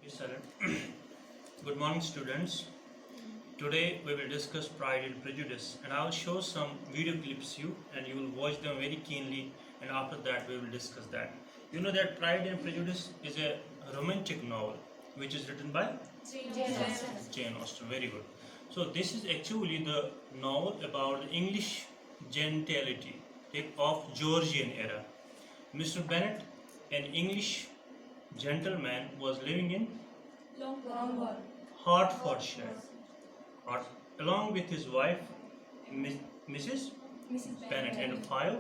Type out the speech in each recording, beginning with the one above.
Sir. Good morning, students. Today we will discuss Pride and Prejudice, and I will show some video clips you, and you will watch them very keenly. And after that, we will discuss that. You know that Pride and Prejudice is a romantic novel, which is written by Jane Austen. Very good. So this is actually the novel about English gentility of Georgian era. Mr. Bennet, an English gentleman, was living in Hertfordshire, along with his wife, Mrs. Bennet, and five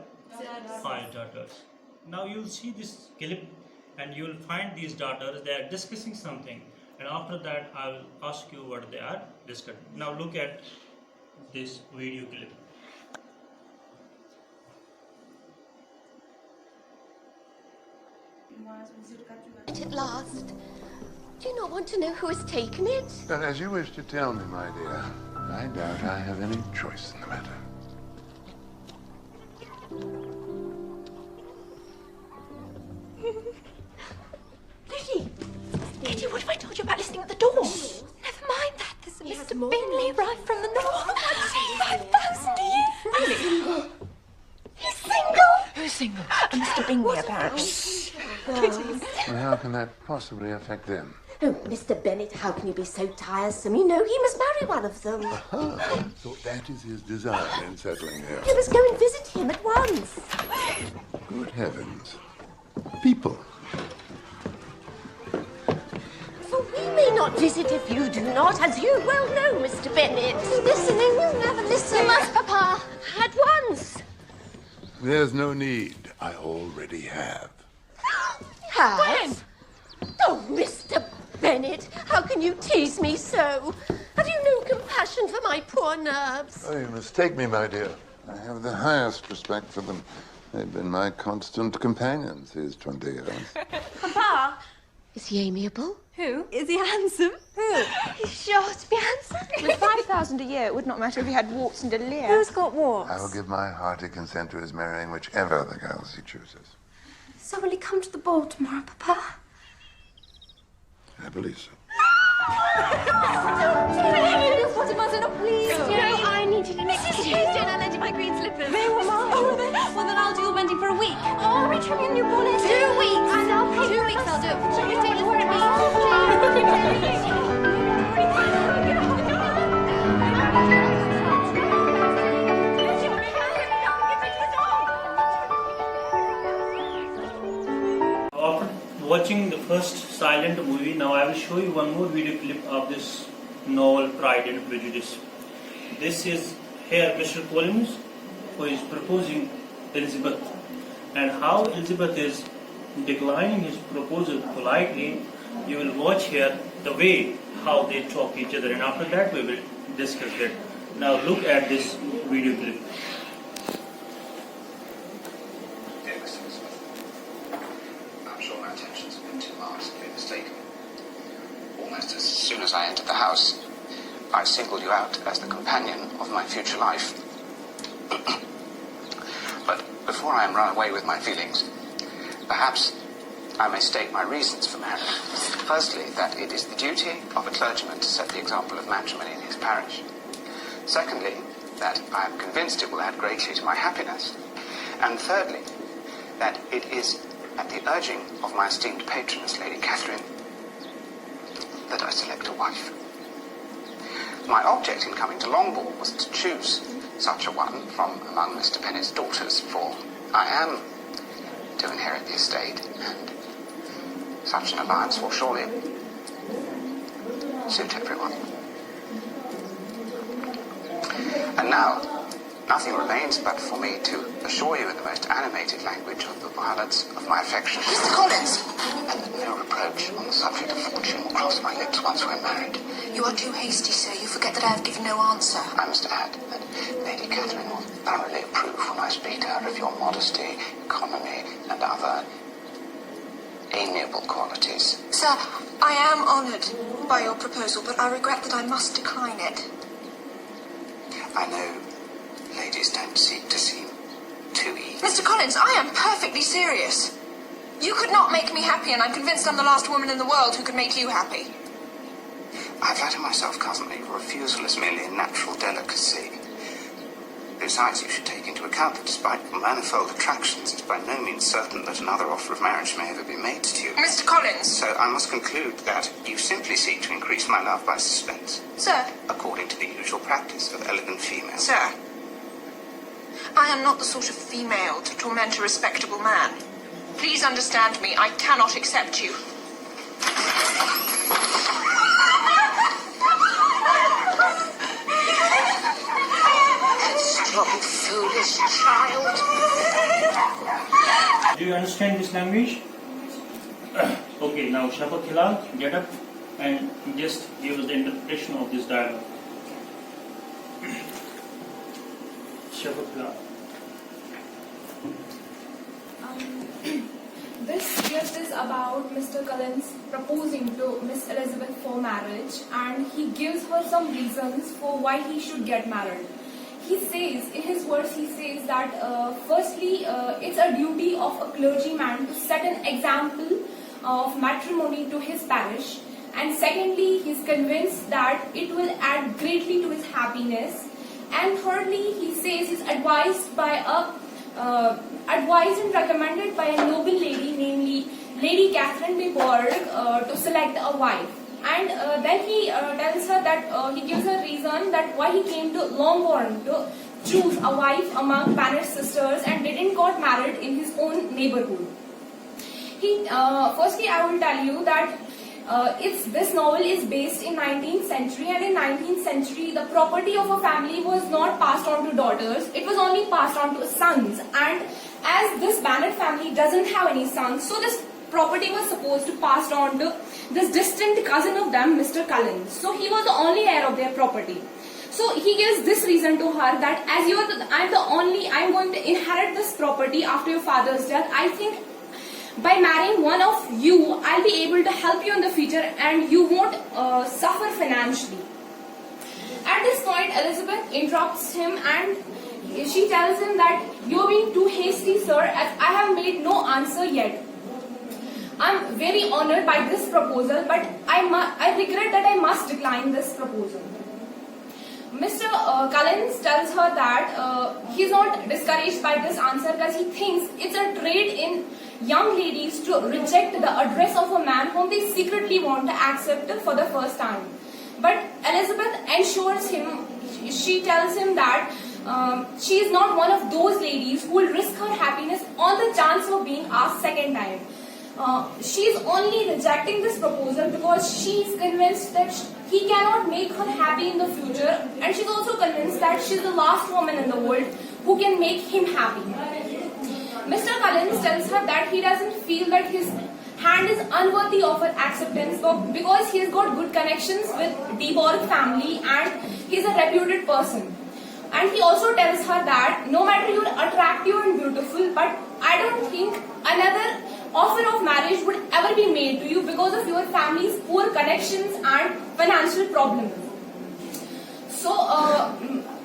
daughters. Now you will see this clip, and you will find these daughters. They are discussing something, and after that, I will ask you what they are discussing. Now look at this video clip. At last. Do you not want to know who has taken it? But as you wish to tell me, my dear, I doubt I have any choice in the matter. Lady, what have I told you about listening at the door? Never mind that. There's a Mr. Bingley arrived from the north. 5,000 a year. Really? He's single. Who's single? Mr. Bingley, apparently. Well, how can that possibly affect them? Oh, Mr. Bennet, how can you be so tiresome? You know he must marry one of them. So that is his desire in settling here. You must go and visit him at once. Good heavens. People. For we may not visit if you do not, as you well know, Mr. Bennet. Listening, you never listen. You must, Papa. At once. There's no need. I already have. Have? Oh, Mr. Bennet, how can you tease me so? Have you no compassion for my poor nerves? Oh, you mistake me, my dear. I have the highest respect for them. They've been my constant companions these 20 years. Papa! Is he amiable? Who? Is he handsome? Who? He's sure to be handsome. With 5,000 a year, it would not matter if he had warts and a leer. Who's got warts? I will give my hearty consent to his marrying whichever of the girls he chooses. So will he come to the ball tomorrow, Papa? I believe so. Please, I need you to make Mrs. Houston, I lent you my green slippers. They were mine. Oh, were they? Well, then I'll do your mending for a week. Oh, return me a new bonnet. 2 weeks. And I'll pay 2 weeks, I'll do it. So you take it After watching the first silent movie, now I will show you one more video clip of this novel Pride and Prejudice. This is here Mr. Collins, who is proposing Elizabeth, and how Elizabeth is declining his proposal politely. You will watch here the way how they talk each other, and after that we will discuss that. Now look at this video clip. Dear Mr. Elizabeth, I'm sure my intentions have been too markedly mistaken. Almost as soon as I entered the house, I singled you out as the companion of my future life. But before I am run away with my feelings, perhaps I may state my reasons for marriage. Firstly, that it is the duty of a clergyman to set the example of matrimony in his parish. Secondly, that I am convinced it will add greatly to my happiness. And thirdly, that it is at the urging of my esteemed patroness, Lady Catherine, that I select a wife. My object in coming to Longbourn was to choose such a one from among Mr. Bennet's daughters, for I am to inherit the estate, and such an alliance will surely suit everyone. And now, nothing remains but for me to assure you in the most animated language of the violence of my affection. Mr. Collins! And that no reproach on the subject of fortune will cross my lips once we're married. You are too hasty, sir. You forget that I have given no answer. I must add that Lady Catherine will thoroughly approve when I speak to her of your modesty, economy, and other amiable qualities. Sir, I am honoured by your proposal, but I regret that I must decline it. I know ladies don't seek to seem too eager. Mr. Collins, I am perfectly serious. You could not make me happy, and I'm convinced I'm the last woman in the world who could make you happy. I flatter myself, cousin, that your refusal is merely a natural delicacy. Besides, you should take into account that despite your manifold attractions, it's by no means certain that another offer of marriage may ever be made to you. Mr. Collins. So I must conclude that you simply seek to increase my love by suspense, Sir. according to the usual practice of elegant females. Sir. I am not the sort of female to torment a respectable man. Please understand me. I cannot accept you. Strong, foolish child. Do you understand this language? Okay, now Shapak Hilal, get up and just give us the interpretation of this dialogue. Shapak Hilal. This script is about Mr. Collins proposing to Miss Elizabeth for marriage, and he gives her some reasons for why he should get married. He says, in his words, he says that firstly, it's a duty of a clergyman to set an example of matrimony to his parish, and secondly, he's convinced that it will add greatly to his happiness, and thirdly, he says he's advised and recommended by a noble lady, namely Lady Catherine de Bourgh, to select a wife. And then he tells her that he gives a reason that why he came to Longbourn to choose a wife among Spanish sisters and didn't got married in his own neighborhood. Firstly, I will tell you that this novel is based in 19th century, and in 19th century the property of a family was not passed on to daughters, it was only passed on to sons. And as this Bennet family doesn't have any sons, so this property was supposed to pass on to this distant cousin of them, Mr. Collins. So he was the only heir of their property. So he gives this reason to her that as I'm going to inherit this property after your father's death. I think by marrying one of you, I'll be able to help you in the future and you won't suffer financially. At this point, Elizabeth interrupts him and she tells him that you're being too hasty, sir, as I have made no answer yet. I'm very honored by this proposal, but I regret that I must decline this proposal. Mr. Collins tells her that he's not discouraged by this answer because he thinks it's a trait in young ladies to reject the address of a man whom they secretly want to accept for the first time. But Elizabeth ensures him, she tells him that she is not one of those ladies who will risk her happiness on the chance of being asked second time. She is only rejecting this proposal because she is convinced that he cannot make her happy in the future, and she's also convinced that she's the last woman in the world who can make him happy. Mr. Collins tells her that he doesn't feel that his hand is unworthy of her acceptance because he has got good connections with de Bourgh family and he's a reputed person. And he also tells her that no matter you're attractive and beautiful, but I don't think another offer of marriage would ever be made to you because of your family's poor connections and financial problems. So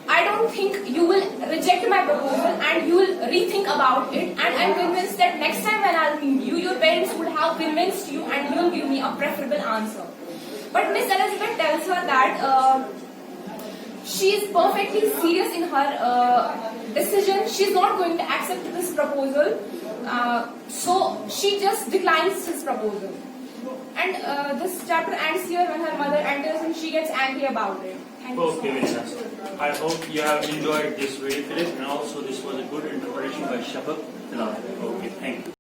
I don't think you will reject my proposal and you will rethink about it, and I'm convinced that next time when I'll meet you, your parents would have convinced you and you'll give me a preferable answer. But Miss Elizabeth tells her that she is perfectly serious in her decision. She's not going to accept this proposal. So she just declines his proposal. And this chapter ends here when her mother enters and she gets angry about it. Thank you. Okay, very nice. I hope you have enjoyed this video clip, and also this was a good interpretation by Shapak Hilal. Okay, thank you.